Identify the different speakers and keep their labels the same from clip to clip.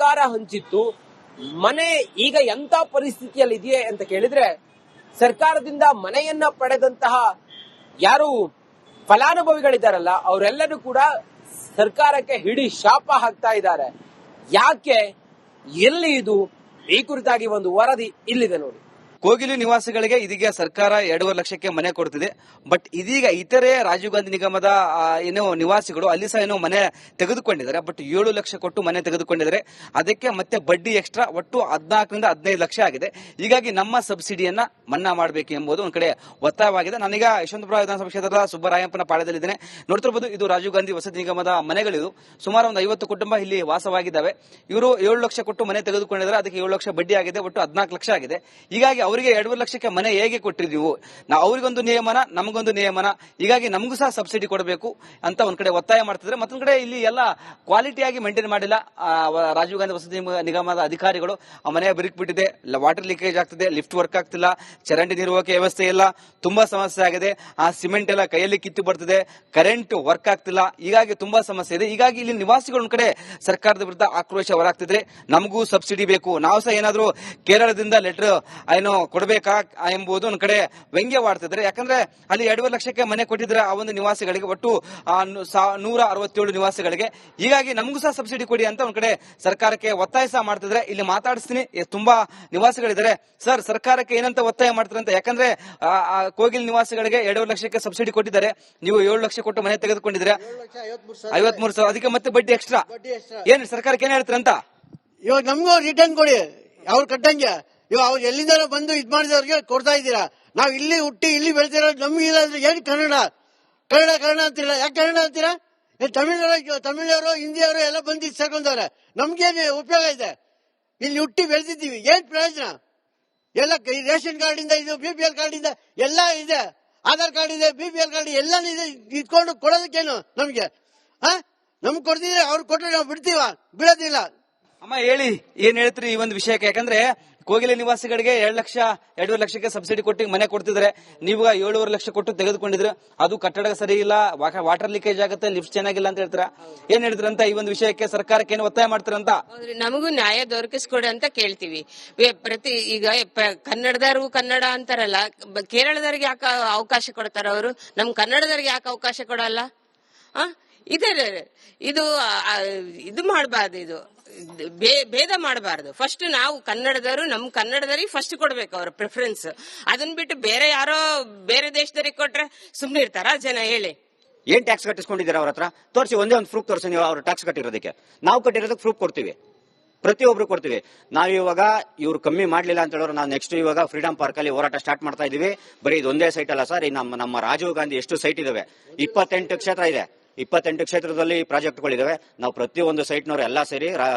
Speaker 1: ಸರ್ಕಾರ ಹಂಚಿತ್ತು ಮನೆ ಈಗ ಎಂತ ಪರಿಸ್ಥಿತಿಯಲ್ಲಿ ಇದೆಯೇ ಅಂತ ಕೇಳಿದ್ರೆ, ಸರ್ಕಾರದಿಂದ ಮನೆಯನ್ನ ಪಡೆದಂತಹ ಯಾರು ಫಲಾನುಭವಿಗಳಿದ್ದಾರಲ್ಲ ಅವರೆಲ್ಲರೂ ಕೂಡ ಸರ್ಕಾರಕ್ಕೆ ಹಿಡಿ ಶಾಪ ಹಾಕ್ತಾ ಇದ್ದಾರೆ. ಯಾಕೆ, ಎಲ್ಲಿ ಇದು, ಈ ಕುರಿತಾಗಿ ಒಂದು ವರದಿ ಇಲ್ಲಿದೆ ನೋಡಿ.
Speaker 2: ಕೋಗಿಲು ನಿವಾಸಿಗಳಿಗೆ ಇದೀಗ ಸರ್ಕಾರ 2.5 ಲಕ್ಷಕ್ಕೆ ಮನೆ ಕೊಡ್ತಿದೆ. ಬಟ್ ಇದೀಗ ಇತರೆ ರಾಜೀವ್ ಗಾಂಧಿ ನಿಗಮದ ಏನೋ ನಿವಾಸಿಗಳು ಅಲ್ಲಿ ಸಹ ಏನೋ ಮನೆ ತೆಗೆದುಕೊಂಡಿದ್ದಾರೆ. ಬಟ್ 7 ಲಕ್ಷ ಕೊಟ್ಟು ಮನೆ ತೆಗೆದುಕೊಂಡಿದ್ದಾರೆ. ಅದಕ್ಕೆ ಮತ್ತೆ ಬಡ್ಡಿ ಎಕ್ಸ್ಟ್ರಾ ಒಟ್ಟು 14ರಿಂದ 15 ಲಕ್ಷ ಆಗಿದೆ. ಹೀಗಾಗಿ ನಮ್ಮ ಸಬ್ಸಿಡಿಯನ್ನ ಮನ್ನಾ ಮಾಡಬೇಕು ಎಂಬುದು ಒಂದ್ ಕಡೆ ಒತ್ತಾಯವಾಗಿದೆ. ನಾನೀಗ ಯಶವಂತಪುರ ವಿಧಾನಸಭಾ ಕ್ಷೇತ್ರದ ಸುಬ್ಬರಾಯಪ್ಪನ ಪಾಳ್ಯದಲ್ಲಿದ್ದೇನೆ. ನೋಡ್ತಿರ್ಬೋದು, ಇದು ರಾಜೀವ್ ಗಾಂಧಿ ವಸತಿ ನಿಗಮದ ಮನೆಗಳಿದು. ಸುಮಾರು ಒಂದು 50 ಕುಟುಂಬ ಇಲ್ಲಿ ವಾಸವಾಗಿದ್ದಾವೆ. ಇವರು 7 ಲಕ್ಷ ಕೊಟ್ಟು ಮನೆ ತೆಗೆದುಕೊಂಡಿದ್ದಾರೆ. ಅದಕ್ಕೆ 7 ಲಕ್ಷ ಬಡ್ಡಿ ಆಗಿದೆ, ಒಟ್ಟು 14 ಲಕ್ಷ ಆಗಿದೆ. ಹೀಗಾಗಿ ಅವರಿಗೆ 2.5 ಲಕ್ಷಕ್ಕೆ ಮನೆ ಹೇಗೆ ಕೊಟ್ಟಿದ್ದೀವಿ, ಅವರಿಗೊಂದು ನಿಯಮನ, ನಮಗೊಂದು ನಿಯಮನ, ಹೀಗಾಗಿ ನಮಗೂ ಸಹ ಸಬ್ಸಿಡಿ ಕೊಡಬೇಕು ಅಂತ ಒಂದ್ ಕಡೆ ಒತ್ತಾಯ ಮಾಡ್ತಿದ್ರೆ, ಮತ್ತೊಂದ್ ಕಡೆ ಇಲ್ಲಿ ಎಲ್ಲ ಕ್ವಾಲಿಟಿಯಾಗಿ ಮೇಂಟೈನ್ ಮಾಡಿಲ್ಲ ರಾಜೀವ್ ಗಾಂಧಿ ವಸತಿ ನಿಗಮದ ಅಧಿಕಾರಿಗಳು. ಆ ಮನೆ ಬಿರುಕ್ಬಿಟ್ಟಿದೆ, ವಾಟರ್ ಲೀಕೇಜ್ ಆಗ್ತಿದೆ, ಲಿಫ್ಟ್ ವರ್ಕ್ ಆಗ್ತಿಲ್ಲ, ಚರಂಡಿ ನಿರ್ವಹಣೆ ವ್ಯವಸ್ಥೆ ಇಲ್ಲ, ತುಂಬಾ ಸಮಸ್ಯೆ ಆಗಿದೆ. ಆ ಸಿಮೆಂಟ್ ಎಲ್ಲ ಕೈಯಲ್ಲಿ ಕಿತ್ತು ಬರ್ತಿದೆ, ಕರೆಂಟ್ ವರ್ಕ್ ಆಗ್ತಿಲ್ಲ, ಹೀಗಾಗಿ ತುಂಬಾ ಸಮಸ್ಯೆ ಇದೆ. ಹೀಗಾಗಿ ಇಲ್ಲಿ ನಿವಾಸಿಗಳ ಒಂದ್ ಕಡೆ ಸರ್ಕಾರದ ವಿರುದ್ಧ ಆಕ್ರೋಶ ಹೊರಾಗ್ತಿದ್ರೆ, ನಮಗೂ ಸಬ್ಸಿಡಿ ಬೇಕು, ನಾವು ಸಹ ಏನಾದ್ರೂ ಕೇರಳದಿಂದ ಲೆಟರ್ ಏನೋ ಕೊಡಬೇಕಾ ಎಂಬುದು ಒಂದ್ ಕಡೆ ವ್ಯಂಗ್ಯವಾಡ್ತಿದ್ರೆ. ಯಾಕಂದ್ರೆ ಅಲ್ಲಿ 2.5 ಲಕ್ಷಕ್ಕೆ ಮನೆ ಕೊಟ್ಟಿದ್ರೆ ಆ ಒಂದು ನಿವಾಸಿಗಳಿಗೆ, ಒಟ್ಟು 167 ನಿವಾಸಿಗಳಿಗೆ. ಹೀಗಾಗಿ ನಮಗೂ ಸಹ ಸಬ್ಸಿಡಿ ಕೊಡಿ ಅಂತ ಒಂದ್ ಕಡೆ ಸರ್ಕಾರಕ್ಕೆ ಒತ್ತಾಯ ಸಹ ಮಾಡ್ತಿದ್ರೆ. ಇಲ್ಲಿ ಮಾತಾಡಿಸ್ತೀನಿ, ತುಂಬಾ ನಿವಾಸಿಗಳಿದ್ದಾರೆ. ಸರ್, ಸರ್ಕಾರಕ್ಕೆ ಏನಂತ ಒತ್ತಾಯ ಮಾಡ್ತಾರೆ ಅಂತ? ಯಾಕಂದ್ರೆ ಕೋಗಿಲ್ ನಿವಾಸಿಗಳಿಗೆ 2.5 ಲಕ್ಷಕ್ಕೆ ಸಬ್ಸಿಡಿ ಕೊಟ್ಟಿದ್ದಾರೆ, ನೀವು 7 ಲಕ್ಷ ಕೊಟ್ಟು ಮನೆ ತೆಗೆದುಕೊಂಡಿದ್ರೆ 53 ಸಾವಿರ, ಅದಕ್ಕೆ ಮತ್ತೆ ಬಡ್ಡಿ ಎಕ್ಸ್ಟ್ರಾ. ಏನ್ ಸರ್ಕಾರಕ್ಕೆ ಏನ್ ಹೇಳ್ತಾರೆ ಅಂತ?
Speaker 3: ಇವಾಗ ನಮಗೂ ರಿಟರ್ನ್ ಕೊಡಿ, ಅವ್ರು ಕಟ್ಟಂಗೆ. ಇವಾಗ ಅವ್ರು ಎಲ್ಲಿಂದ ಬಂದು ಇದ್ ಮಾಡಿದವ್ರಿಗೆ ಕೊಡ್ತಾ ಇದ್ದೀರಾ. ನಾವ್ ಇಲ್ಲಿ ಹುಟ್ಟಿ ಇಲ್ಲಿ ಬೆಳೆದಿರೋ ನಮ್ಗೆ ಇಲ್ಲಾಂದ್ರೆ ಏನ್ ಕನ್ನಡ ಕನ್ನಡ ಕನ್ನಡ ಅಂತಿಲ್ಲ. ಯಾಕೆ ಕನ್ನಡ ಅಂತೀರಾ? ತಮಿಳವರು ಹಿಂದಿಯವರು ಎಲ್ಲ ಬಂದು ಸೇರ್ಕೊಂಡವ್ರೆ. ನಮ್ಗೇನು ಉಪಯೋಗ ಇದೆ? ಇಲ್ಲಿ ಹುಟ್ಟಿ ಬೆಳೆದಿದ್ದೀವಿ, ಏನ್ ಪ್ರಯೋಜನ? ಎಲ್ಲ ರೇಷನ್ ಕಾರ್ಡ್ ಇಂದ, ಇದು BPL ಕಾರ್ಡ್ ಇಂದ ಎಲ್ಲ ಇದೆ, ಆಧಾರ್ ಕಾರ್ಡ್ ಇದೆ, BPL ಕಾರ್ಡ್ ಎಲ್ಲಾನು ಇದೆ. ಇಟ್ಕೊಂಡು ಕೊಡೋದಕ್ಕೇನು ನಮ್ಗೆ? ನಮ್ಗೆ ಕೊಡ್ತಿದ್ರೆ ಅವ್ರು ಕೊಟ್ಟರೆ ನಾವು ಬಿಡೋದಿಲ್ಲ.
Speaker 2: ಅಮ್ಮ, ಹೇಳಿ, ಏನ್ ಹೇಳ್ತೀರಿ ಈ ಒಂದು ವಿಷಯಕ್ಕೆ? ಯಾಕಂದ್ರೆ ಕೋಗಿಲೆ ನಿವಾಸಿಗಳಿಗೆ 2.5 ಲಕ್ಷಕ್ಕೆ ಸಬ್ಸಿಡಿ ಕೊಟ್ಟು ಮನೆ ಕೊಡ್ತಿದ್ರೆ, ನೀವು 7.5 ಲಕ್ಷ ಕೊಟ್ಟು ತೆಗೆದುಕೊಂಡಿದ್ರೆ, ಅದು ಕಟ್ಟಡ ಸರಿ ಇಲ್ಲ, ವಾಟರ್ ಲೀಕೇಜ್ ಆಗುತ್ತೆ, ಲಿಫ್ಟ್ ಚೆನ್ನಾಗಿಲ್ಲ ಅಂತ ಹೇಳ್ತೀರಾ. ಏನ್ ಹೇಳ್ತೀರಂತ ಈ ಒಂದು ವಿಷಯಕ್ಕೆ? ಸರ್ಕಾರಕ್ಕೆ ಏನು ಒತ್ತಾಯ ಮಾಡ್ತಾರಂತ?
Speaker 4: ನಮಗೂ ನ್ಯಾಯ ದೊರಕಿಸ್ಕೊಡಿ ಅಂತ ಕೇಳ್ತೀವಿ. ಈಗ ಕನ್ನಡದವ್ರಿಗೂ ಕನ್ನಡ ಅಂತಾರಲ್ಲ, ಕೇರಳದವ್ರಿಗೆ ಯಾಕೆ ಅವಕಾಶ ಕೊಡ್ತಾರ ಅವರು? ನಮ್ ಕನ್ನಡದವ್ರಿಗೆ ಯಾಕೆ ಅವಕಾಶ ಕೊಡಲ್ಲ? ಇದು ಮಾಡಬಾರ್ದು, ಇದು ಭೇದ ಮಾಡಬಾರ್ದು. ಫಸ್ಟ್ ನಾವು ಕನ್ನಡದವರು, ನಮ್ ಕನ್ನಡದವ್ರಿಗೆ ಫಸ್ಟ್ ಕೊಡ್ಬೇಕು ಅವ್ರ ಪ್ರಿಫರೆನ್ಸ್. ಅದನ್ನ ಬಿಟ್ಟು ಬೇರೆ ಯಾರೋ ಬೇರೆ ದೇಶದವ್ರಿಗೆ ಕೊಟ್ರೆ ಸುಮ್ನೆ ಇರ್ತಾರ ಜನ? ಹೇಳಿ,
Speaker 5: ಏನ್ ಟ್ಯಾಕ್ಸ್ ಕಟ್ಟಿಸ್ಕೊಂಡಿದ್ದೀರಾ ಅವ್ರ ಹತ್ರ? ತೋರಿಸಿ, ಒಂದೇ ಒಂದು ಪ್ರೂಫ್ ತೋರಿಸಿ. ನೀವು ಅವ್ರ ಟ್ಯಾಕ್ಸ್ ಕಟ್ಟಿರೋದಕ್ಕೆ ನಾವು ಕಟ್ಟಿರೋದಕ್ಕೆ ಪ್ರೂಫ್ ಕೊಡ್ತೀವಿ, ಪ್ರತಿಯೊಬ್ರು ಕೊಡ್ತೀವಿ. ನಾವು ಇವಾಗ ಇವ್ರು ಕಮ್ಮಿ ಮಾಡ್ಲಿಲ್ಲ ಅಂತ ಹೇಳೋರು, ನಾವು ನೆಕ್ಸ್ಟ್ ಇವಾಗ ಫ್ರೀಡಂ ಪಾರ್ಕ್ ಅಲ್ಲಿ ಹೋರಾಟ ಸ್ಟಾರ್ಟ್ ಮಾಡ್ತಾ ಇದೀವಿ. ಬರೀ ಇದೊಂದೇ ಸೈಟ್ ಅಲ್ಲ ಸರ್, ನಮ್ಮ ರಾಜೀವ್ ಗಾಂಧಿ ಎಷ್ಟು ಸೈಟ್ ಇದಾವೆ? 28 ಕ್ಷೇತ್ರ ಇದೆ. 28 ಕ್ಷೇತ್ರದಲ್ಲಿ ಪ್ರಾಜೆಕ್ಟ್ಗಳಿದಾವೆ. ನಾವು ಪ್ರತಿಯೊಂದು ಸೈಟ್ನವರು ಎಲ್ಲ ಸೇರಿ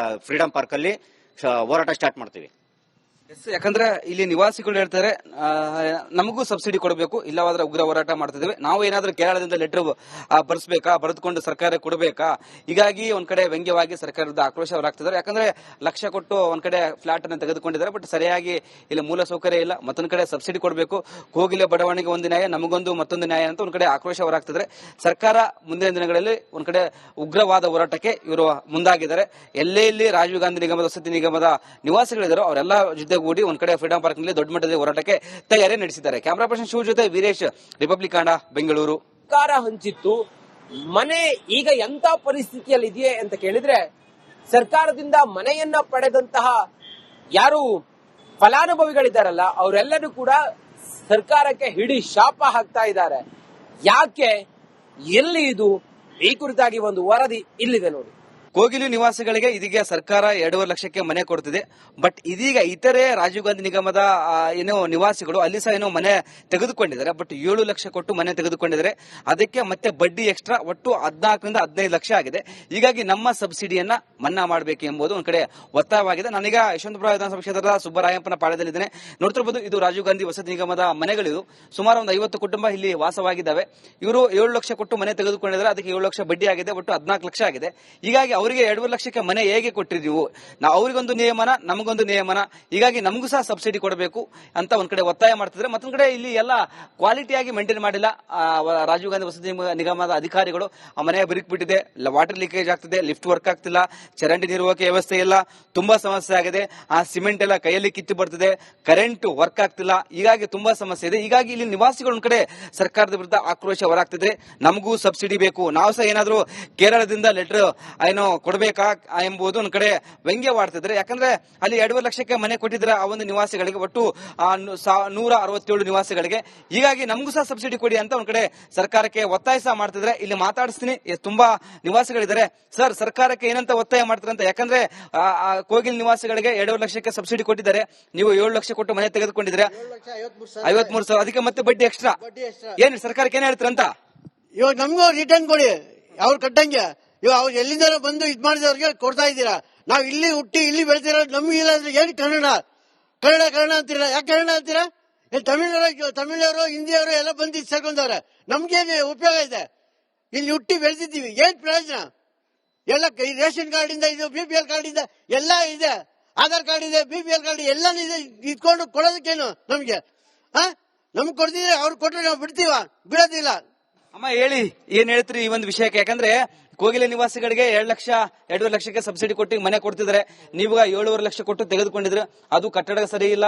Speaker 5: ಫ್ರೀಡಂ ಪಾರ್ಕ್ ಅಲ್ಲಿ ಹೋರಾಟ ಸ್ಟಾರ್ಟ್ ಮಾಡ್ತೀವಿ.
Speaker 2: ಯಾಕಂದ್ರೆ ಇಲ್ಲಿ ನಿವಾಸಿಗಳು ಹೇಳ್ತಾರೆ, ನಮಗೂ ಸಬ್ಸಿಡಿ ಕೊಡಬೇಕು, ಇಲ್ಲವಾದ್ರೆ ಉಗ್ರ ಹೋರಾಟ ಮಾಡ್ತಿದ್ದೇವೆ. ನಾವು ಏನಾದ್ರೂ ಕೇರಳದಿಂದ ಲೆಟರ್ ಬರ್ಸ್ಬೇಕಾ, ಬರೆದುಕೊಂಡು ಸರ್ಕಾರ ಕೊಡಬೇಕಾ? ಹೀಗಾಗಿ ಒಂದ್ ಕಡೆ ವ್ಯಂಗ್ಯವಾಗಿ ಸರ್ಕಾರದ ಆಕ್ರೋಶ ಹೊರಾಗ್ತಿದ್ದಾರೆ. ಯಾಕಂದ್ರೆ ಲಕ್ಷ ಕೊಟ್ಟು ಒಂದ್ ಕಡೆ ಫ್ಲಾಟ್ ಅನ್ನು ತೆಗೆದುಕೊಂಡಿದ್ದಾರೆ, ಬಟ್ ಸರಿಯಾಗಿ ಇಲ್ಲಿ ಮೂಲ ಸೌಕರ್ಯ ಇಲ್ಲ. ಮತ್ತೊಂದ್ ಕಡೆ ಸಬ್ಸಿಡಿ ಕೊಡಬೇಕು, ಕೋಗಿಲೆ ಬಡಾವಣೆಗೆ ಒಂದು ನ್ಯಾಯ, ನಮಗೊಂದು ಮತ್ತೊಂದು ನ್ಯಾಯ ಅಂತ ಒಂದ್ ಕಡೆ ಆಕ್ರೋಶ ಹೊರಾಗ್ತಿದ್ದಾರೆ. ಸರ್ಕಾರ ಮುಂದಿನ ದಿನಗಳಲ್ಲಿ ಒಂದ್ ಕಡೆ ಉಗ್ರವಾದ ಹೋರಾಟಕ್ಕೆ ಇವರು ಮುಂದಾಗಿದ್ದಾರೆ. ಎಲ್ಲೇ ಇಲ್ಲಿ ರಾಜೀವ್ ಗಾಂಧಿ ನಿಗಮದ ವಸತಿ ನಿಗಮದ ನಿವಾಸಿಗಳಿದ್ದಾರೋ ಅವರೆಲ್ಲ ಜೊತೆಗೂಡಿ ಒಂದ್ ಕಡೆ ಫ್ರೀಡಂ ಪಾರ್ಕ್ ನಲ್ಲಿ ದೊಡ್ಡ ಮಟ್ಟದ ಹೋರಾಟಕ್ಕೆ ತಯಾರಿ ನಡೆಸಿದ್ದಾರೆ. ಕ್ಯಾಮರಾ ಪರ್ಸನ್ ಶಿವ ಜೊತೆ ವೀರೇಶ್, ರಿಪಬ್ಲಿಕ್ ಕನ್ನಡ, ಬೆಂಗಳೂರು.
Speaker 1: ಸರ್ಕಾರ ಹಂಚಿತ್ತು ಮನೆ ಈಗ ಎಂತ ಪರಿಸ್ಥಿತಿಯಲ್ಲಿ ಇದೆಯೇ ಅಂತ ಕೇಳಿದ್ರೆ, ಸರ್ಕಾರದಿಂದ ಮನೆಯನ್ನ ಪಡೆದಂತಹ ಯಾರು ಫಲಾನುಭವಿಗಳಿದ್ದಾರಲ್ಲ ಅವರೆಲ್ಲರೂ ಕೂಡ ಸರ್ಕಾರಕ್ಕೆ ಹಿಡಿ ಶಾಪ ಹಾಕ್ತಾ ಇದ್ದಾರೆ. ಯಾಕೆ, ಎಲ್ಲಿ ಇದು, ಈ ಕುರಿತಾಗಿ ಒಂದು ವರದಿ ಇಲ್ಲಿದೆ ನೋಡಿ.
Speaker 2: ಕೋಗಿಲು ನಿವಾಸಿಗಳಿಗೆ ಇದೀಗ ಸರ್ಕಾರ 2.5 ಲಕ್ಷಕ್ಕೆ ಮನೆ ಕೊಡ್ತಿದೆ. ಬಟ್ ಇದೀಗ ಇತರೆ ರಾಜೀವ್ ಗಾಂಧಿ ನಿಗಮದ ಏನೋ ನಿವಾಸಿಗಳು ಅಲ್ಲಿ ಸಹ ಏನೋ ಮನೆ ತೆಗೆದುಕೊಂಡಿದ್ದಾರೆ. ಬಟ್ 7 ಲಕ್ಷ ಕೊಟ್ಟು ಮನೆ ತೆಗೆದುಕೊಂಡಿದ್ದಾರೆ. ಅದಕ್ಕೆ ಮತ್ತೆ ಬಡ್ಡಿ ಎಕ್ಸ್ಟ್ರಾ ಒಟ್ಟು 14ರಿಂದ 15 ಲಕ್ಷ ಆಗಿದೆ. ಹೀಗಾಗಿ ನಮ್ಮ ಸಬ್ಸಿಡಿಯನ್ನ ಮನ್ನಾ ಮಾಡಬೇಕು ಎಂಬುದು ಒಂದ್ ಕಡೆ ಒತ್ತಾಯವಾಗಿದೆ. ನಾನೀಗ ಯಶವಂತಪುರ ವಿಧಾನಸಭಾ ಕ್ಷೇತ್ರದ ಸುಬ್ಬರಾಯಪ್ಪನ ಪಾಳ್ಯದಲ್ಲಿದ್ದೇನೆ. ನೋಡ್ತಿರ್ಬೋದು, ಇದು ರಾಜೀವ್ ಗಾಂಧಿ ವಸತಿ ನಿಗಮದ ಮನೆಗಳಿದು. ಸುಮಾರು ಒಂದು 50 ಕುಟುಂಬ ಇಲ್ಲಿ ವಾಸವಾಗಿದ್ದಾವೆ. ಇವರು 7 ಲಕ್ಷ ಕೊಟ್ಟು ಮನೆ ತೆಗೆದುಕೊಂಡಿದ್ದಾರೆ. ಅದಕ್ಕೆ 7 ಲಕ್ಷ ಬಡ್ಡಿ ಆಗಿದೆ, ಒಟ್ಟು 14 ಲಕ್ಷ ಆಗಿದೆ. ಹೀಗಾಗಿ ಅವರಿಗೆ 2.5 ಲಕ್ಷಕ್ಕೆ ಮನೆ ಹೇಗೆ ಕೊಟ್ರಿ ನೀವು? ನಾವು ಅವರಿಗೊಂದು ನಿಯಮನ, ನಮಗೊಂದು ನಿಯಮನ, ಹೀಗಾಗಿ ನಮಗೂ ಸಹ ಸಬ್ಸಿಡಿ ಕೊಡಬೇಕು ಅಂತ ಒಂದ್ ಕಡೆ ಒತ್ತಾಯ ಮಾಡ್ತಿದ್ರೆ, ಮತ್ತೊಂದ್ ಕಡೆ ಇಲ್ಲಿ ಎಲ್ಲ ಕ್ವಾಲಿಟಿಯಾಗಿ ಮೇಂಟೈನ್ ಮಾಡಿಲ್ಲ ರಾಜೀವ್ ಗಾಂಧಿ ವಸತಿ ನಿಗಮದ ಅಧಿಕಾರಿಗಳು. ಆ ಮನೆ ಬಿರುಕ್ಬಿಟ್ಟಿದೆ, ವಾಟರ್ ಲೀಕೇಜ್ ಆಗ್ತಿದೆ, ಲಿಫ್ಟ್ ವರ್ಕ್ ಆಗ್ತಿಲ್ಲ, ಚರಂಡಿ ನಿರ್ವಹಣೆ ವ್ಯವಸ್ಥೆ ಇಲ್ಲ, ತುಂಬಾ ಸಮಸ್ಯೆ ಆಗಿದೆ. ಆ ಸಿಮೆಂಟ್ ಎಲ್ಲ ಕೈಯಲ್ಲಿ ಕಿತ್ತು ಬರ್ತಿದೆ, ಕರೆಂಟ್ ವರ್ಕ್ ಆಗ್ತಿಲ್ಲ, ಹೀಗಾಗಿ ತುಂಬಾ ಸಮಸ್ಯೆ ಇದೆ. ಹೀಗಾಗಿ ಇಲ್ಲಿ ನಿವಾಸಿಗಳು ಒಂದ್ ಕಡೆ ಸರ್ಕಾರದ ವಿರುದ್ಧ ಆಕ್ರೋಶ ಹೊರಾಗ್ತಿದ್ರೆ, ನಮಗೂ ಸಬ್ಸಿಡಿ ಬೇಕು, ನಾವು ಸಹ ಏನಾದ್ರೂ ಕೇರಳದಿಂದ ಲೆಟರ್ ಏನೋ ಕೊಡ್ಬೇಕಾ ಎಂಬುದು ಒಂದ್ ಕಡೆ ವ್ಯಂಗ್ಯವಾಡ್ತಿದ್ರೆ. ಯಾಕಂದ್ರೆ ಅಲ್ಲಿ 2.5 ಲಕ್ಷಕ್ಕೆ ಮನೆ ಕೊಟ್ಟಿದ್ರೆ ಆ ಒಂದು ನಿವಾಸಿಗಳಿಗೆ, ಒಟ್ಟು 167 ನಿವಾಸಿಗಳಿಗೆ. ಹೀಗಾಗಿ ನಮಗೂ ಸಹ ಸಬ್ಸಿಡಿ ಕೊಡಿ ಅಂತ ಒಂದ್ ಕಡೆ ಸರ್ಕಾರಕ್ಕೆ ಒತ್ತಾಯ ಸಹ ಮಾಡ್ತಿದ್ರೆ. ಇಲ್ಲಿ ಮಾತಾಡಿಸ್ತೀನಿ, ತುಂಬಾ ನಿವಾಸಿಗಳಿದ್ದಾರೆ. ಸರ್, ಸರ್ಕಾರಕ್ಕೆ ಏನಂತ ಒತ್ತಾಯ ಮಾಡ್ತಾರೆ ಅಂತ? ಯಾಕಂದ್ರೆ ಕೋಗಿಲ್ ನಿವಾಸಿಗಳಿಗೆ 2.5 ಲಕ್ಷಕ್ಕೆ ಸಬ್ಸಿಡಿ ಕೊಟ್ಟಿದ್ದಾರೆ, ನೀವು 7 ಲಕ್ಷ ಕೊಟ್ಟು ಮನೆ ತೆಗೆದುಕೊಂಡಿದ್ರೆ 53,000, ಅದಕ್ಕೆ ಮತ್ತೆ ಬಡ್ಡಿ ಎಕ್ಸ್ಟ್ರಾ. ಏನ್ ಸರ್ಕಾರಕ್ಕೆ ಏನ್ ಹೇಳ್ತಾರಂತ?
Speaker 3: ಇವಾಗ ನಮಗೂ ರಿಟರ್ನ್ ಕೊಡಿ, ಅವ್ರು ಕಟ್ಟಂಗೆ. ಇವಾಗ ಅವ್ರು ಎಲ್ಲಿಂದ ಬಂದು ಇದ್ ಮಾಡಿದವ್ರಿಗೆ ಕೊಡ್ತಾ ಇದ್ದೀರಾ. ನಾವು ಇಲ್ಲಿ ಹುಟ್ಟಿ ಇಲ್ಲಿ ಬೆಳೆದಿರೋ ನಮ್ಗಿಲ್ಲ ಅಂದ್ರೆ ಏನ್ ಕನ್ನಡ ಕನ್ನಡ ಕನ್ನಡ ಅಂತೀರ? ಯಾಕೆ ಕನ್ನಡ ಅಂತೀರಾ? ತಮಿಳವರು ಹಿಂದಿಯವರು ಎಲ್ಲ ಬಂದು ಸೇರ್ಕೊಂಡವ್ರೆ. ನಮ್ಗೇನು ಉಪಯೋಗ ಇದೆ? ಇಲ್ಲಿ ಹುಟ್ಟಿ ಬೆಳೆದಿದ್ದೀವಿ, ಏನ್ ಪ್ರಯೋಜನ? ಎಲ್ಲ ರೇಷನ್ ಕಾರ್ಡ್ ಇಂದ, ಇದು BPL ಕಾರ್ಡ್ ಇಂದ ಎಲ್ಲ ಇದೆ, ಆಧಾರ್ ಕಾರ್ಡ್ ಇದೆ, BPL ಕಾರ್ಡ್ ಎಲ್ಲ ಇದೆ. ಇದ್ಕೊಂಡು ಕೊಡೋದಕ್ಕೇನು ನಮ್ಗೆ? ನಮ್ಗೆ ಕೊಡ್ತಿದ್ರೆ ಅವ್ರು ಕೊಟ್ರೆ ನಾವು ಬಿಡೋದಿಲ್ಲ.
Speaker 2: ಅಮ್ಮ ಹೇಳಿ, ಏನ್ ಹೇಳ್ತೀರಿ ಈ ಒಂದು ವಿಷಯಕ್ಕೆ? ಯಾಕಂದ್ರೆ ಕೋಗಿಲೆ ನಿವಾಸಿಗಳಿಗೆ 2.5 ಲಕ್ಷಕ್ಕೆ ಸಬ್ಸಿಡಿ ಕೊಟ್ಟು ಮನೆ ಕೊಡ್ತಿದ್ರೆ, ನೀವಾಗ 7.5 ಲಕ್ಷ ಕೊಟ್ಟು ತೆಗೆದುಕೊಂಡಿದ್ರೆ, ಅದು ಕಟ್ಟಡ ಸರಿ ಇಲ್ಲ,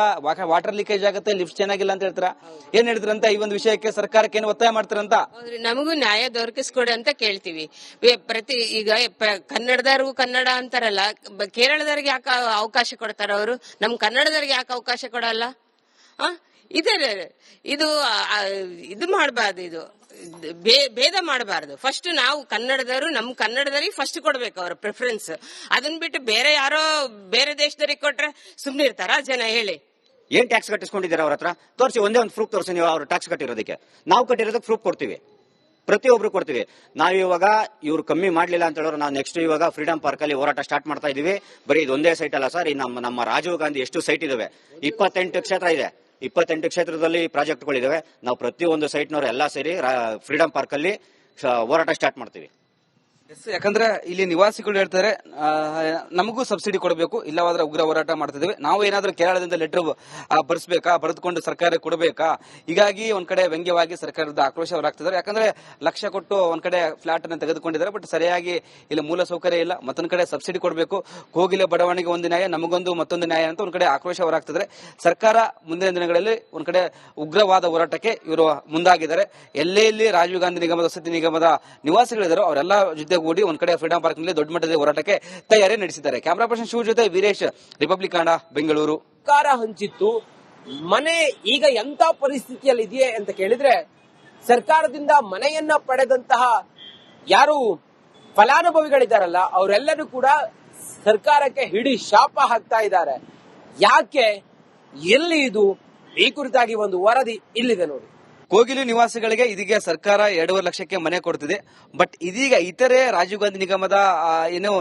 Speaker 2: ವಾಟರ್ ಲೀಕೇಜ್ ಆಗುತ್ತೆ, ಲಿಫ್ಟ್ ಚೆನ್ನಾಗಿಲ್ಲ ಅಂತ ಹೇಳ್ತಾರ. ಏನ್ ಹೇಳಿದ್ರಂತ ಈ ಒಂದು ವಿಷಯಕ್ಕೆ? ಸರ್ಕಾರಕ್ಕೆ ಏನು ಒತ್ತಾಯ ಮಾಡ್ತಾರಂತ?
Speaker 4: ನಮಗೂ ನ್ಯಾಯ ದೊರಕಿಸ್ಕೊಡಿ ಅಂತ ಕೇಳ್ತೀವಿ. ಈಗ ಕನ್ನಡದವ್ರಿಗೂ ಕನ್ನಡ ಅಂತಾರಲ್ಲ, ಕೇರಳದವ್ರಿಗೆ ಯಾಕೆ ಅವಕಾಶ ಕೊಡ್ತಾರ ಅವರು? ನಮ್ ಕನ್ನಡದವ್ರಿಗೆ ಯಾಕೆ ಅವಕಾಶ ಕೊಡಲ್ಲ? ಇದು ಮಾಡಬಾರ್ದು, ಇದು ಭೇದ ಮಾಡಬಾರ್ದು. ಫಸ್ಟ್ ನಾವು ಕನ್ನಡದವರು, ನಮ್ ಕನ್ನಡದವ್ರಿಗೆ ಫಸ್ಟ್ ಕೊಡ್ಬೇಕು ಅವ್ರ ಪ್ರಿಫರೆನ್ಸ್. ಅದನ್ ಬಿಟ್ಟು ಬೇರೆ ಯಾರೋ ಬೇರೆ ದೇಶದವ್ರಿಗೆ ಕೊಟ್ರೆ ಸುಮ್ನೆ ಇರ್ತಾರ ಜನ? ಹೇಳಿ,
Speaker 5: ಏನ್ ಟ್ಯಾಕ್ಸ್ ಕಟ್ಟಿಸ್ಕೊಂಡಿದ್ದೀರಾ ಅವ್ರ ಹತ್ರ? ತೋರಿಸಿ, ಒಂದೇ ಒಂದು ಪ್ರೂಫ್ ತೋರಿಸಿ ನೀವು ಅವ್ರು ಟ್ಯಾಕ್ಸ್ ಕಟ್ಟಿರೋದಕ್ಕೆ. ನಾವು ಕಟ್ಟಿರೋದಕ್ಕೆ ಪ್ರೂಫ್ ಕೊಡ್ತೀವಿ, ಪ್ರತಿಯೊಬ್ರು ಕೊಡ್ತೀವಿ. ನಾವು ಇವಾಗ ಇವ್ರು ಕಮ್ಮಿ ಮಾಡ್ಲಿಲ್ಲ ಅಂತ ಹೇಳಿದ್ರು, ನಾವು ನೆಕ್ಸ್ಟ್ ಇವಾಗ ಫ್ರೀಡಂ ಪಾರ್ಕ್ ಅಲ್ಲಿ ಹೋರಾಟ ಸ್ಟಾರ್ಟ್ ಮಾಡ್ತಾ ಇದೀವಿ. ಬರೀ ಇದೊಂದೇ ಸೈಟ್ ಅಲ್ಲ ಸರ್, ನಮ್ಮ ರಾಜೀವ್ ಗಾಂಧಿ ಎಷ್ಟು ಸೈಟ್ ಇದಾವೆ? 28 ಕ್ಷೇತ್ರ ಇದೆ. 28 ಕ್ಷೇತ್ರದಲ್ಲಿ ಪ್ರಾಜೆಕ್ಟ್ಗಳಿದಾವೆ. ನಾವು ಪ್ರತಿಯೊಂದು ಸೈಟ್ನವರು ಎಲ್ಲ ಸೇರಿ ಫ್ರೀಡಂ ಪಾರ್ಕ್ ಅಲ್ಲಿ ಹೋರಾಟ ಸ್ಟಾರ್ಟ್ ಮಾಡ್ತೀವಿ.
Speaker 2: ಯಾಕಂದ್ರೆ ಇಲ್ಲಿ ನಿವಾಸಿಗಳು ಹೇಳ್ತಾರೆ, ನಮಗೂ ಸಬ್ಸಿಡಿ ಕೊಡಬೇಕು, ಇಲ್ಲವಾದ್ರೆ ಉಗ್ರ ಹೋರಾಟ ಮಾಡ್ತಿದ್ದೇವೆ. ನಾವು ಏನಾದ್ರೂ ಕೇರಳದಿಂದ ಲೆಟರ್ ಬರ್ಸ್ಬೇಕಾ, ಬರೆದುಕೊಂಡು ಸರ್ಕಾರಕ್ಕೆ ಕೊಡಬೇಕಾ? ಹೀಗಾಗಿ ಒಂದ್ ಕಡೆ ವ್ಯಂಗ್ಯವಾಗಿ ಸರ್ಕಾರದ ಆಕ್ರೋಶ ಹೊರಾಗ್ತಿದ್ದಾರೆ. ಯಾಕಂದ್ರೆ ಲಕ್ಷ ಕೊಟ್ಟು ಒಂದ್ ಕಡೆ ಫ್ಲಾಟ್ ಅನ್ನು ತೆಗೆದುಕೊಂಡಿದ್ದಾರೆ, ಬಟ್ ಸರಿಯಾಗಿ ಇಲ್ಲಿ ಮೂಲ ಸೌಕರ್ಯ ಇಲ್ಲ. ಮತ್ತೊಂದ್ ಕಡೆ ಸಬ್ಸಿಡಿ ಕೊಡಬೇಕು, ಕೋಗಿಲೆ ಬಡಾವಣೆಗೆ ಒಂದು ನ್ಯಾಯ, ನಮಗೊಂದು ಮತ್ತೊಂದು ನ್ಯಾಯ ಅಂತ ಒಂದ್ ಕಡೆ ಆಕ್ರೋಶ ಹೊರಾಗ್ತಿದ್ದಾರೆ. ಸರ್ಕಾರ ಮುಂದಿನ ದಿನಗಳಲ್ಲಿ ಒಂದ್ ಕಡೆ ಉಗ್ರವಾದ ಹೋರಾಟಕ್ಕೆ ಇವರು ಮುಂದಾಗಿದ್ದಾರೆ. ಎಲ್ಲೆಲ್ಲಿ ರಾಜೀವ್ ಗಾಂಧಿ ನಿಗಮದ ವಸತಿ ನಿಗಮದ ನಿವಾಸಿಗಳಿದ್ದಾರೋ ಅವರೆಲ್ಲ ಜೊತೆ ಕೂಡಿ ಒಂದ್ ಕಡೆ ಫ್ರೀಡಂ ಪಾರ್ಕ್ ನಲ್ಲಿ ದೊಡ್ಡ ಮಟ್ಟದ ಹೋರಾಟಕ್ಕೆ ತಯಾರಿ ನಡೆಸಿದ್ದಾರೆ. ಕ್ಯಾಮರಾ ಪರ್ಸನ್ ಶಿವ ಜೊತೆ ವೀರೇಶ್, ರಿಪಬ್ಲಿಕ್ ಕನ್ನಡ, ಬೆಂಗಳೂರು.
Speaker 1: ಸರ್ಕಾರ ಹಂಚಿತ್ತು ಮನೆ ಈಗ ಎಂತ ಪರಿಸ್ಥಿತಿಯಲ್ಲಿ ಇದೆಯೇ ಅಂತ ಕೇಳಿದ್ರೆ, ಸರ್ಕಾರದಿಂದ ಮನೆಯನ್ನ ಪಡೆದಂತಹ ಯಾರು ಫಲಾನುಭವಿಗಳಿದ್ದಾರಲ್ಲ ಅವರೆಲ್ಲರೂ ಕೂಡ ಸರ್ಕಾರಕ್ಕೆ ಹಿಡಿ ಶಾಪ ಹಾಕ್ತಾ ಇದ್ದಾರೆ. ಯಾಕೆ, ಎಲ್ಲಿ ಇದು? ಈ ಕುರಿತಾಗಿ ಒಂದು ವರದಿ ಇಲ್ಲಿದೆ ನೋಡಿ.
Speaker 2: ಕೋಗಿಲು ನಿವಾಸಿಗಳಿಗೆ ಇದೀಗ ಸರ್ಕಾರ 2.5 ಲಕ್ಷಕ್ಕೆ ಮನೆ ಕೊಡ್ತಿದೆ. ಬಟ್ ಇದೀಗ ಇತರೆ ರಾಜೀವ್ ಗಾಂಧಿ ನಿಗಮದ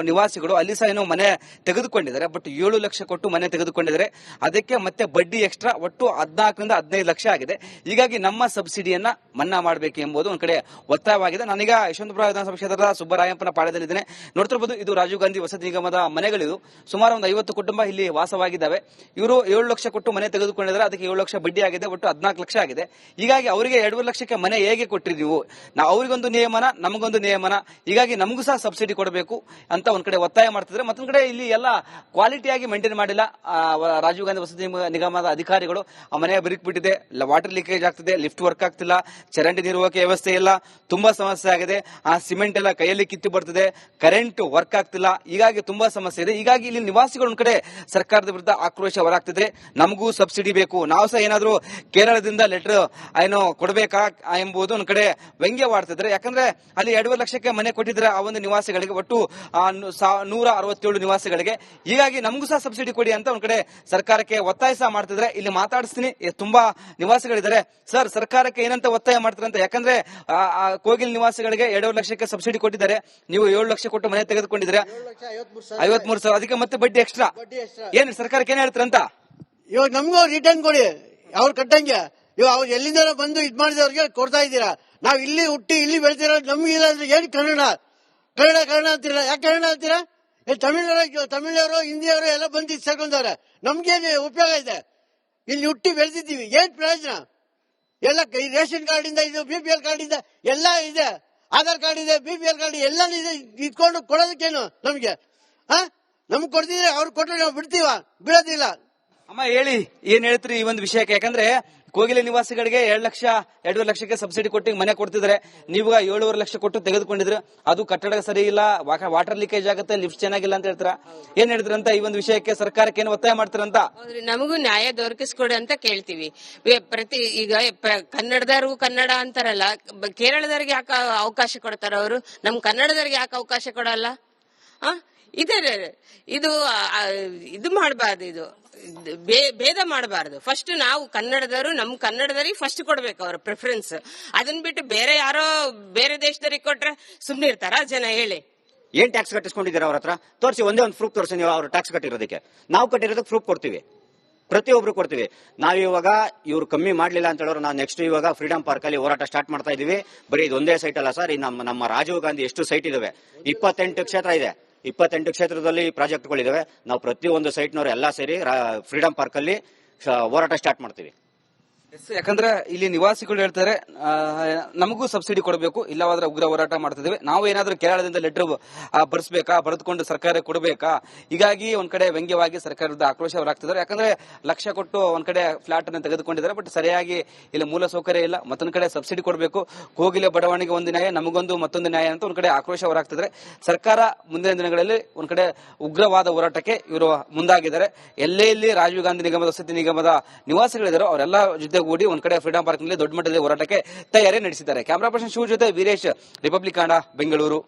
Speaker 2: ನಿವಾಸಿಗಳು ಅಲ್ಲಿ ಸಹ ಮನೆ ತೆಗೆದುಕೊಂಡಿದ್ದಾರೆ. ಬಟ್ 7 ಲಕ್ಷ ಕೊಟ್ಟು ಮನೆ ತೆಗೆದುಕೊಂಡಿದ್ದಾರೆ, ಅದಕ್ಕೆ ಮತ್ತೆ ಬಡ್ಡಿ ಎಕ್ಸ್ಟ್ರಾ, ಒಟ್ಟು 14ರಿಂದ 15 ಲಕ್ಷ ಆಗಿದೆ. ಹೀಗಾಗಿ ನಮ್ಮ ಸಬ್ಸಿಡಿಯನ್ನ ಮನ್ನಾ ಮಾಡಬೇಕು ಎಂಬುದು ಒಂದ್ ಕಡೆ ಒತ್ತಾಯವಾಗಿದೆ. ನಾನೀಗ ಯಶವಂತಪುರ ವಿಧಾನಸಭಾ ಕ್ಷೇತ್ರದ ಸುಬ್ಬರಾಯಪ್ಪನ ಪಾಳ್ಯದಲ್ಲಿದ್ದೇನೆ. ನೋಡ್ತಿರ್ಬೋದು, ಇದು ರಾಜೀವ್ ಗಾಂಧಿ ವಸತಿ ನಿಗಮದ ಮನೆಗಳಿದು. ಸುಮಾರು ಒಂದು 50 ಕುಟುಂಬ ಇಲ್ಲಿ ವಾಸವಾಗಿದ್ದಾವೆ. ಇವರು 7 ಲಕ್ಷ ಕೊಟ್ಟು ಮನೆ ತೆಗೆದುಕೊಂಡಿದ್ದಾರೆ, ಅದಕ್ಕೆ 7 ಲಕ್ಷ ಬಡ್ಡಿ ಆಗಿದೆ, ಒಟ್ಟು 14 ಲಕ್ಷ ಆಗಿದೆ. ಹೀಗಾಗಿ ಅವರಿಗೆ 2.5 ಲಕ್ಷಕ್ಕೆ ಮನೆ ಹೇಗೆ ಕೊಟ್ರಿ ನೀವು? ನಾವು ಅವರಿಗೊಂದು ನಿಯಮನ, ನಮಗೊಂದು ನಿಯಮನ, ಹೀಗಾಗಿ ನಮಗೂ ಸಹ ಸಬ್ಸಿಡಿ ಕೊಡಬೇಕು ಅಂತ ಒಂದ್ ಕಡೆ ಒತ್ತಾಯ ಮಾಡ್ತಿದ್ರೆ. ಮತ್ತೊಂದ್ ಕಡೆ ಇಲ್ಲಿ ಎಲ್ಲ ಕ್ವಾಲಿಟಿಯಾಗಿ ಮೇಂಟೈನ್ ಮಾಡಿಲ್ಲ ರಾಜೀವ್ ಗಾಂಧಿ ವಸತಿ ನಿಗಮದ ಅಧಿಕಾರಿಗಳು. ಆ ಮನೆ ಬಿರುಕ್ಬಿಟ್ಟಿದೆ, ವಾಟರ್ ಲೀಕೇಜ್ ಆಗ್ತಿದೆ, ಲಿಫ್ಟ್ ವರ್ಕ್ ಆಗ್ತಿಲ್ಲ, ಚರಂಡಿ ನಿರ್ವಹಣೆ ವ್ಯವಸ್ಥೆ ಇಲ್ಲ, ತುಂಬಾ ಸಮಸ್ಯೆ ಆಗಿದೆ. ಆ ಸಿಮೆಂಟ್ ಎಲ್ಲ ಕೈಯಲ್ಲಿ ಕಿತ್ತು ಬರ್ತಿದೆ, ಕರೆಂಟ್ ವರ್ಕ್ ಆಗ್ತಿಲ್ಲ, ಹೀಗಾಗಿ ತುಂಬಾ ಸಮಸ್ಯೆ ಇದೆ. ಹೀಗಾಗಿ ಇಲ್ಲಿ ನಿವಾಸಿಗಳು ಒಂದ್ ಕಡೆ ಸರ್ಕಾರದ ವಿರುದ್ಧ ಆಕ್ರೋಶ ಹೊರಾಗ್ತಿದ್ರೆ, ನಮಗೂ ಸಬ್ಸಿಡಿ ಬೇಕು, ನಾವು ಸಹ ಏನಾದ್ರೂ ಕೇರಳದಿಂದ ಲೆಟರ್ ಏನೋ ಕೊಡಬೇಕಾ ಎಂಬುದು ಒಂದ್ ಕಡೆ ವ್ಯಂಗ್ಯವಾಡ್ತಿದ್ರೆ. ಯಾಕಂದ್ರೆ ಅಲ್ಲಿ 2.5 ಲಕ್ಷಕ್ಕೆ ಮನೆ ಕೊಟ್ಟಿದ್ರೆ ಆ ಒಂದು ನಿವಾಸಿಗಳಿಗೆ, ಒಟ್ಟು 167 ನಿವಾಸಿಗಳಿಗೆ. ಹೀಗಾಗಿ ನಮಗೂ ಸಹ ಸಬ್ಸಿಡಿ ಕೊಡಿ ಅಂತ ಒಂದ್ ಕಡೆ ಸರ್ಕಾರಕ್ಕೆ ಒತ್ತಾಯ ಸಹ ಮಾಡ್ತಿದ್ರೆ. ಇಲ್ಲಿ ಮಾತಾಡಿಸ್ತೀನಿ, ತುಂಬಾ ನಿವಾಸಿಗಳಿದ್ದಾರೆ. ಸರ್, ಸರ್ಕಾರಕ್ಕೆ ಏನಂತ ಒತ್ತಾಯ ಮಾಡ್ತಾರಂತ? ಯಾಕಂದ್ರೆ ಕೋಗಿಲ್ ನಿವಾಸಿಗಳಿಗೆ 2.5 ಲಕ್ಷಕ್ಕೆ ಸಬ್ಸಿಡಿ ಕೊಟ್ಟಿದ್ದಾರೆ, ನೀವು 7 ಲಕ್ಷ ಕೊಟ್ಟು ಮನೆ ತೆಗೆದುಕೊಂಡಿದ್ರೆ 53,000, ಅದಕ್ಕೆ ಮತ್ತೆ ಬಡ್ಡಿ ಎಕ್ಸ್ಟ್ರಾ. ಏನ್ ಸರ್ಕಾರಕ್ಕೆ ಏನ್ ಹೇಳ್ತಾರಂತ?
Speaker 3: ಇವಾಗ ನಮಗೂ ರಿಟರ್ನ್ ಕೊಡಿ, ಅವ್ರು ಕಟ್ಟಂಗೆ. ಇವಾಗ ಅವ್ರು ಎಲ್ಲಿಂದ ಬಂದು ಇದ್ ಮಾಡಿದವ್ರಿಗೆ ಕೊಡ್ತಾ ಇದ್ದೀರಾ. ನಾವು ಇಲ್ಲಿ ಹುಟ್ಟಿ ಇಲ್ಲಿ ಬೆಳೆದಿರೋ ನಮ್ಗಿಲ್ಲ ಅಂದ್ರೆ ಏನ್ ಕನ್ನಡ ಕನ್ನಡ ಕನ್ನಡ ಅಂತಿಲ್ಲ. ಯಾಕೆ ಕನ್ನಡ ಅಂತೀರಾ? ತಮಿಳವರು ಹಿಂದಿಯವರು ಎಲ್ಲ ಬಂದು ಸೇರ್ಕೊಂಡವ್ರೆ. ನಮ್ಗೇನು ಉಪಯೋಗ ಇದೆ? ಇಲ್ಲಿ ಹುಟ್ಟಿ ಬೆಳೆದಿದ್ದೀವಿ, ಏನ್ ಪ್ರಯೋಜನ? ಎಲ್ಲ ರೇಷನ್ ಕಾರ್ಡ್ ಇಂದ ಇದು BPL ಕಾರ್ಡ್ ಇಂದ ಎಲ್ಲ ಇದೆ, ಆಧಾರ್ ಕಾರ್ಡ್ ಇದೆ, BPL ಕಾರ್ಡ್ ಎಲ್ಲ ಇದೆ. ಇಟ್ಕೊಂಡು ಕೊಡೋದಕ್ಕೇನು ನಮ್ಗೆ? ನಮ್ಗೆ ಕೊಡ್ತಿದ್ರೆ ಅವ್ರು ಕೊಟ್ಟರೆ ನಾವು ಬಿಡ್ತೀವ? ಬಿಡೋದಿಲ್ಲ.
Speaker 2: ಅಮ್ಮ ಹೇಳಿ, ಏನ್ ಹೇಳ್ತೀರಿ ಈ ಒಂದು ವಿಷಯಕ್ಕೆ? ಯಾಕಂದ್ರೆ ಕೋಗಿಲೆ ನಿವಾಸಿಗಳಿಗೆ 2 ಲಕ್ಷಕ್ಕೆ ಸಬ್ಸಿಡಿ ಕೊಟ್ಟು ಮನೆ ಕೊಡ್ತಿದ್ರೆ, ನೀವಾಗ 7.5 ಲಕ್ಷ ಕೊಟ್ಟು ತೆಗೆದುಕೊಂಡಿದ್ರು. ಅದು ಕಟ್ಟಡ ಸರಿ ಇಲ್ಲ, ವಾಟರ್ ಲೀಕೇಜ್ ಆಗುತ್ತೆ, ಲಿಫ್ಟ್ ಚೆನ್ನಾಗಿಲ್ಲ ಅಂತ ಹೇಳ್ತೀರಾ. ಏನ್ ಹೇಳ್ತೀರಂತ ಈ ಒಂದು ವಿಷಯಕ್ಕೆ? ಸರ್ಕಾರಕ್ಕೆ ಏನು ಒತ್ತಾಯ ಮಾಡ್ತಾರಂತ?
Speaker 4: ಹೌದ್ರಿ, ನಮಗೂ ನ್ಯಾಯ ದೊರಕಿಸ್ಕೊಡಿ ಅಂತ ಕೇಳ್ತೀವಿ. ಈಗ ಕನ್ನಡದವ್ರಿಗೂ ಕನ್ನಡ ಅಂತಾರಲ್ಲ, ಕೇರಳದವ್ರಿಗೆ ಯಾಕೆ ಅವಕಾಶ ಕೊಡ್ತಾರ ಅವರು? ನಮ್ ಕನ್ನಡದವ್ರಿಗೆ ಯಾಕೆ ಅವಕಾಶ ಕೊಡಲ್ಲ? ಇದು ಮಾಡಬಾರ್ದು, ಇದು ಭೇದ ಮಾಡಬಾರ್ದು. ಫಸ್ಟ್ ನಾವು ಕನ್ನಡದವರು ನಮ್ ಕನ್ನಡದವ್ರಿಗೆ ಫಸ್ಟ್ ಕೊಡ್ಬೇಕು ಅವ್ರ ಪ್ರಿಫರೆನ್ಸ್. ಅದನ್ನ ಬಿಟ್ಟು ಬೇರೆ ಯಾರೋ ಬೇರೆ ದೇಶದವ್ರಿಗೆ ಕೊಟ್ರೆ ಸುಮ್ನೆ ಇರ್ತಾರ ಜನ? ಹೇಳಿ.
Speaker 5: ಏನ್ ಟ್ಯಾಕ್ಸ್ ಕಟ್ಟಿಸ್ಕೊಂಡಿದ್ದೀರಾ ಅವ್ರ ಹತ್ರ? ತೋರಿಸಿ, ಒಂದೇ ಒಂದು ಪ್ರೂಫ್ ತೋರಿಸಿ ನೀವು ಅವ್ರು ಟ್ಯಾಕ್ಸ್ ಕಟ್ಟಿರೋದಕ್ಕೆ. ನಾವು ಕಟ್ಟಿರೋದಕ್ಕೆ ಪ್ರೂಫ್ ಕೊಡ್ತೀವಿ, ಪ್ರತಿಯೊಬ್ರು ಕೊಡ್ತೀವಿ. ನಾವಿವಾಗ ಇವ್ರು ಕಮ್ಮಿ ಮಾಡ್ಲಿಲ್ಲ ಅಂತ ಹೇಳೋರು ನಾವು ನೆಕ್ಸ್ಟ್ ಇವಾಗ ಫ್ರೀಡಂ ಪಾರ್ಕ್ ಅಲ್ಲಿ ಹೋರಾಟ ಸ್ಟಾರ್ಟ್ ಮಾಡ್ತಾ ಇದೀವಿ. ಬರೀ ಇದೊಂದೇ ಸೈಟ್ ಅಲ್ಲ ಸರ್, ನಮ್ಮ ರಾಜೀವ್ ಗಾಂಧಿ ಎಷ್ಟು ಸೈಟ್ ಇದಾವೆ? 28 ಕ್ಷೇತ್ರ ಇದೆ. 28 ಕ್ಷೇತ್ರದಲ್ಲಿ ಪ್ರಾಜೆಕ್ಟ್ಗಳಿದಾವೆ. ನಾವು ಪ್ರತಿಯೊಂದು ಸೈಟ್ನವರು ಎಲ್ಲ ಸೇರಿ ಫ್ರೀಡಂ ಪಾರ್ಕ್ ಅಲ್ಲಿ ಹೋರಾಟ ಸ್ಟಾರ್ಟ್ ಮಾಡ್ತೀವಿ.
Speaker 2: ಯಾಕಂದ್ರೆ ಇಲ್ಲಿ ನಿವಾಸಿಗಳು ಹೇಳ್ತಾರೆ, ನಮಗೂ ಸಬ್ಸಿಡಿ ಕೊಡಬೇಕು, ಇಲ್ಲವಾದ್ರೆ ಉಗ್ರ ಹೋರಾಟ ಮಾಡ್ತಿದ್ದೇವೆ. ನಾವು ಏನಾದ್ರೂ ಕೇರಳದಿಂದ ಲೆಟರ್ ಬರ್ಸ್ಬೇಕಾ, ಬರೆದುಕೊಂಡು ಸರ್ಕಾರ ಕೊಡಬೇಕಾ? ಹೀಗಾಗಿ ಒಂದ್ ಕಡೆ ವ್ಯಂಗ್ಯವಾಗಿ ಸರ್ಕಾರದ ಆಕ್ರೋಶ ಹೊರಾಗ್ತಿದ್ದಾರೆ. ಯಾಕಂದ್ರೆ ಲಕ್ಷ ಕೊಟ್ಟು ಒಂದ್ ಕಡೆ ಫ್ಲಾಟ್ ಅನ್ನು ತೆಗೆದುಕೊಂಡಿದ್ದಾರೆ, ಬಟ್ ಸರಿಯಾಗಿ ಇಲ್ಲಿ ಮೂಲ ಸೌಕರ್ಯ ಇಲ್ಲ. ಮತ್ತೊಂದ್ ಕಡೆ ಸಬ್ಸಿಡಿ ಕೊಡಬೇಕು, ಕೋಗಿಲೆ ಬಡಾವಣೆಗೆ ಒಂದು ನ್ಯಾಯ, ನಮಗೊಂದು ಮತ್ತೊಂದು ನ್ಯಾಯ ಅಂತ ಒಂದ್ ಕಡೆ ಆಕ್ರೋಶ ಹೊರಾಗ್ತಿದ್ದಾರೆ. ಸರ್ಕಾರ ಮುಂದಿನ ದಿನಗಳಲ್ಲಿ ಒಂದ್ ಕಡೆ ಉಗ್ರವಾದ ಹೋರಾಟಕ್ಕೆ ಇವರು ಮುಂದಾಗಿದ್ದಾರೆ. ಎಲ್ಲೇ ಇಲ್ಲಿ ರಾಜೀವ್ ಗಾಂಧಿ ನಿಗಮದ ವಸತಿ ನಿಗಮದ ನಿವಾಸಿಗಳಿದ್ದಾರೆ, ಅವರೆಲ್ಲ ಜೊತೆ ಗೂಡಿ ಒಂದ್ ಕಡೆ ಫ್ರೀಡಂ ಪಾರ್ಕ್ ನಲ್ಲಿ ದೊಡ್ಡ ಮಟ್ಟದಲ್ಲಿ ಹೋರಾಟಕ್ಕೆ ತಯಾರಿ ನಡೆಸಿದ್ದಾರೆ. ಕ್ಯಾಮರಾ ಪರ್ಸನ್ ಶಿವ ಜೊತೆ ವೀರೇಶ್, ರಿಪಬ್ಲಿಕ್ ಕನ್ನಡ, ಬೆಂಗಳೂರು.